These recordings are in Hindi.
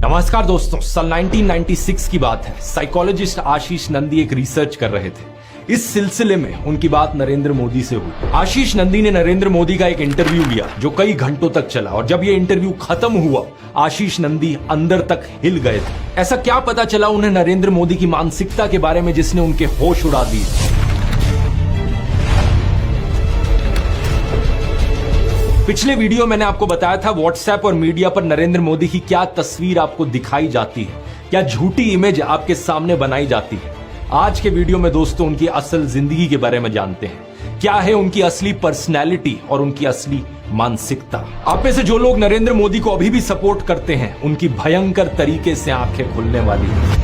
नमस्कार दोस्तों, साल 1996 की बात है। साइकोलॉजिस्ट आशीष नंदी एक रिसर्च कर रहे थे। इस सिलसिले में उनकी बात नरेंद्र मोदी से हुई। आशीष नंदी ने नरेंद्र मोदी का एक इंटरव्यू लिया जो कई घंटों तक चला, और जब ये इंटरव्यू खत्म हुआ आशीष नंदी अंदर तक हिल गए थे। ऐसा क्या पता चला उन्हें नरेंद्र मोदी की मानसिकता के बारे में जिसने उनके होश उड़ा दिए। पिछले वीडियो मैंने आपको बताया था व्हाट्सएप और मीडिया पर नरेंद्र मोदी की क्या तस्वीर आपको दिखाई जाती है, क्या झूठी इमेज आपके सामने बनाई जाती है। आज के वीडियो में दोस्तों उनकी असल जिंदगी के बारे में जानते हैं। क्या है उनकी असली पर्सनैलिटी और उनकी असली मानसिकता। आप में से जो लोग नरेंद्र मोदी को अभी भी सपोर्ट करते हैं उनकी भयंकर तरीके से आंखें खुलने वाली है।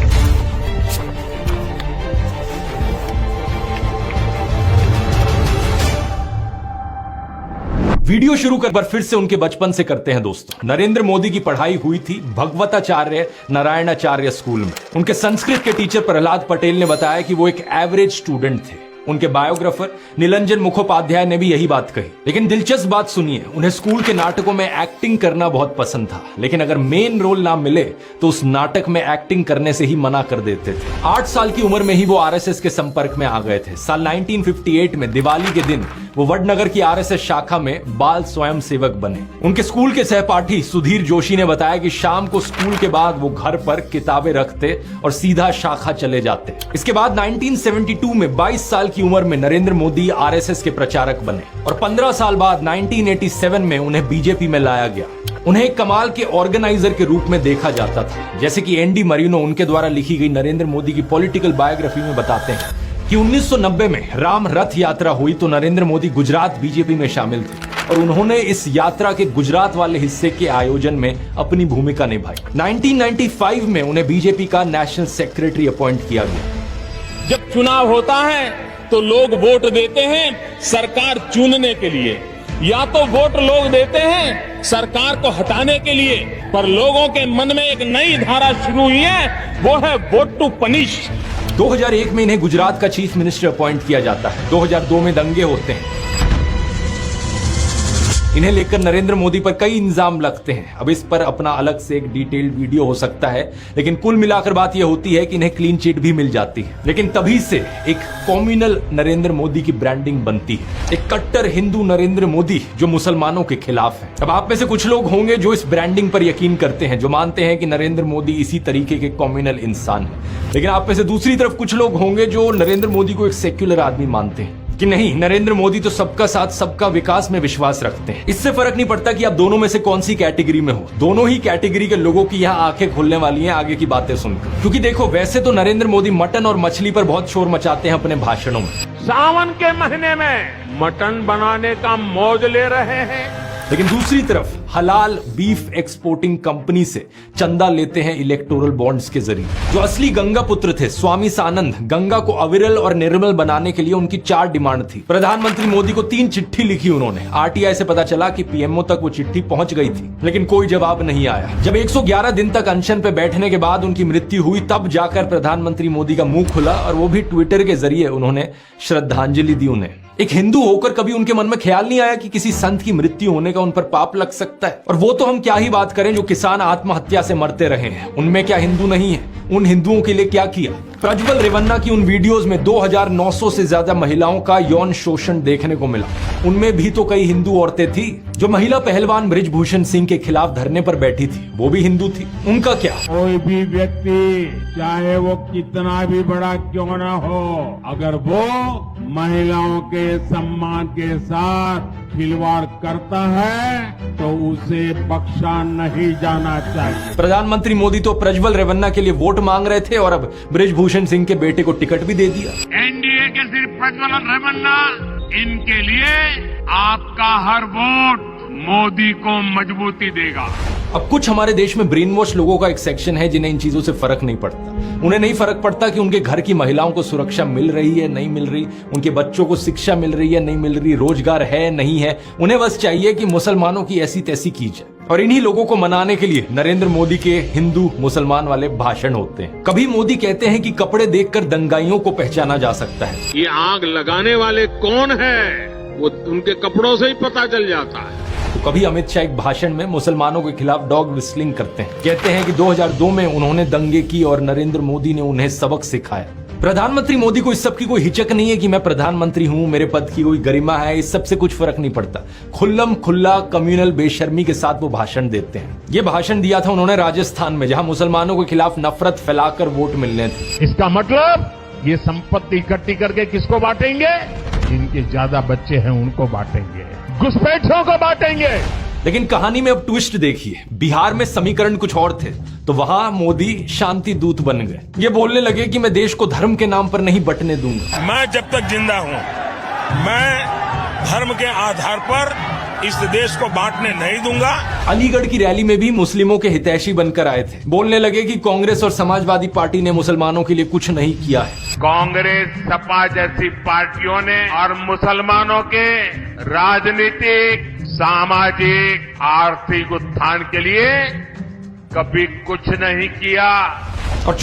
वीडियो शुरू कर पर फिर से उनके बचपन से करते हैं दोस्तों। नरेंद्र मोदी की पढ़ाई हुई थी भगवताचार्य नारायणाचार्य स्कूल में। उनके संस्कृत के टीचर प्रहलाद पटेल ने बताया कि वो एक एवरेज स्टूडेंट थे। उनके बायोग्राफर निरंजन मुखोपाध्याय ने भी यही बात कही। लेकिन दिलचस्प बात सुनिए, उन्हें स्कूल के नाटकों में एक्टिंग करना बहुत पसंद था, लेकिन अगर मेन रोल ना मिले तो उस नाटक में एक्टिंग करने से ही मना कर देते थे। 8 साल की उम्र में ही वो आरएसएस के संपर्क में आ गए थे। साल 1958 में दिवाली के दिन वो वडनगर की आरएसएस शाखा में बाल स्वयं सेवक बने। उनके स्कूल के सहपाठी सुधीर जोशी ने बताया कि शाम को स्कूल के बाद वो घर पर किताबें रखते और सीधा शाखा चले जाते। इसके बाद 1972 में 22 साल की उम्र में नरेंद्र मोदी आरएसएस के प्रचारक बने और 15 साल बाद 1987 में उन्हें बीजेपी में लाया गया। उन्हें एक कमाल के ऑर्गेनाइजर के रूप में देखा जाता था। जैसे कि एनडी मरीनो उनके द्वारा लिखी गई नरेंद्र मोदी की पॉलिटिकल बायोग्राफी में बताते हैं कि 1990 में राम रथ यात्रा हुई तो नरेंद्र मोदी गुजरात बीजेपी में शामिल थे और उन्होंने इस यात्रा के गुजरात वाले हिस्से के आयोजन में अपनी भूमिका निभाई। 1995 में उन्हें बीजेपी का नेशनल सेक्रेटरी अपॉइंट किया गया। जब चुनाव होता है तो लोग वोट देते हैं सरकार चुनने के लिए, या तो वोट लोग देते हैं सरकार को हटाने के लिए, पर लोगों के मन में एक नई धारा शुरू हुई है, वो है वोट टू पनिश। 2001 में इन्हें गुजरात का चीफ मिनिस्टर अपॉइंट किया जाता है। 2002 में दंगे होते हैं। इन्हें लेकर नरेंद्र मोदी पर कई इल्जाम लगते हैं। अब इस पर अपना अलग से एक डिटेल्ड वीडियो हो सकता है, लेकिन कुल मिलाकर बात यह होती है कि इन्हें क्लीन चिट भी मिल जाती है। लेकिन तभी से एक कॉम्युनल नरेंद्र मोदी की ब्रांडिंग बनती है, एक कट्टर हिंदू नरेंद्र मोदी जो मुसलमानों के खिलाफ है। अब आप में से कुछ लोग होंगे जो इस ब्रांडिंग पर यकीन करते हैं, जो मानते हैं कि नरेंद्र मोदी इसी तरीके के कॉम्युनल इंसान है। लेकिन आप में से दूसरी तरफ कुछ लोग होंगे जो नरेंद्र मोदी को एक सेक्युलर आदमी मानते हैं कि नहीं, नरेंद्र मोदी तो सबका साथ सबका विकास में विश्वास रखते हैं। इससे फर्क नहीं पड़ता कि आप दोनों में से कौन सी कैटेगरी में हो, दोनों ही कैटेगरी के लोगों की यहाँ आंखें खुलने वाली हैं आगे की बातें सुनकर। क्योंकि देखो, वैसे तो नरेंद्र मोदी मटन और मछली पर बहुत शोर मचाते हैं अपने भाषणों में। सावन के महीने में मटन बनाने का मौज ले रहे हैं, लेकिन दूसरी तरफ हलाल बीफ एक्सपोर्टिंग कंपनी से चंदा लेते हैं इलेक्टोरल बॉन्ड्स के जरिए। जो असली गंगा पुत्र थे स्वामी सानंद, गंगा को अविरल और निर्मल बनाने के लिए उनकी 4 डिमांड थी। प्रधानमंत्री मोदी को 3 चिट्ठी लिखी उन्होंने। आरटीआई से पता चला कि पीएमओ तक वो चिट्ठी पहुंच गई थी, लेकिन कोई जवाब नहीं आया। जब 111 दिन तक अनशन पे बैठने के बाद उनकी मृत्यु हुई, तब जाकर प्रधानमंत्री मोदी का मुंह खुला और वो भी ट्विटर के जरिए उन्होंने श्रद्धांजलि दी उन्हें। एक हिंदू होकर कभी उनके मन में ख्याल नहीं आया कि किसी संत की मृत्यु होने का उन पर पाप लग सकता है। और वो तो हम क्या ही बात करें जो किसान आत्महत्या से मरते रहे हैं, उनमें क्या हिंदू नहीं है? उन हिंदुओं के लिए क्या किया? प्रज्वल रेवन्ना की उन वीडियोस में 2900 से ज्यादा महिलाओं का यौन शोषण देखने को मिला। उनमें भी तो कई हिंदू औरतें थी। जो महिला पहलवान बृजभूषण सिंह के खिलाफ धरने पर बैठी थी वो भी हिंदू थी। उनका क्या? कोई भी व्यक्ति चाहे वो कितना भी बड़ा क्यों ना हो, अगर वो महिलाओं के सम्मान के साथ खिलवाड़ करता है तो उसे बख्शा नहीं जाना चाहिए। प्रधानमंत्री मोदी तो प्रज्वल रेवन्ना के लिए वोट मांग रहे थे और अब बृजभूषण सिंह के बेटे को टिकट भी दे दिया। एनडीए के सिर्फ प्रज्वल रेवन्ना, इनके लिए आपका हर वोट मोदी को मजबूती देगा। अब कुछ हमारे देश में ब्रेन वॉश लोगों का एक सेक्शन है जिन्हें इन चीजों से फर्क नहीं पड़ता। उन्हें नहीं फर्क पड़ता कि उनके घर की महिलाओं को सुरक्षा मिल रही है नहीं मिल रही, उनके बच्चों को शिक्षा मिल रही है नहीं मिल रही, रोजगार है नहीं है। उन्हें बस चाहिए कि मुसलमानों की ऐसी तैसी की जाए। और इन्हीं लोगों को मनाने के लिए नरेंद्र मोदी के हिंदू मुसलमान वाले भाषण होते हैं। कभी मोदी कहते हैं कि कपड़े देखकर दंगाइयों को पहचाना जा सकता है। ये आग लगाने वाले कौन है वो उनके कपड़ों से ही पता चल जाता है। तो अभी अमित शाह एक भाषण में मुसलमानों के खिलाफ डॉग विस्लिंग करते हैं, कहते हैं कि 2002 में उन्होंने दंगे की और नरेंद्र मोदी ने उन्हें सबक सिखाया। प्रधानमंत्री मोदी को इस सब की कोई हिचक नहीं है कि मैं प्रधानमंत्री हूं, मेरे पद की कोई गरिमा है, इस सब से कुछ फर्क नहीं पड़ता। खुल्लम खुल्ला कम्युनल बेशर्मी के साथ वो भाषण देते हैं। ये भाषण दिया था उन्होंने राजस्थान में, जहां मुसलमानों के खिलाफ नफरत फैलाकर वोट मिलने थे। इसका मतलब ये संपत्ति इकट्ठी करके किसको बांटेंगे? जिनके ज्यादा बच्चे हैं उनको बांटेंगे, घुसपैठियों को बांटेंगे। लेकिन कहानी में अब ट्विस्ट देखिए, बिहार में समीकरण कुछ और थे, तो वहां मोदी शांति दूत बन गए। ये बोलने लगे कि मैं देश को धर्म के नाम पर नहीं बंटने दूंगा। मैं जब तक जिंदा हूं, मैं धर्म के आधार पर इस देश को बांटने नहीं दूंगा। अलीगढ़ की रैली में भी मुस्लिमों के हितैषी बनकर आए थे, बोलने लगे कि कांग्रेस और समाजवादी पार्टी ने मुसलमानों के लिए कुछ नहीं किया है। कांग्रेस, सपा जैसी पार्टियों ने और मुसलमानों के राजनीतिक, सामाजिक, आर्थिक उत्थान के लिए कभी कुछ नहीं किया। और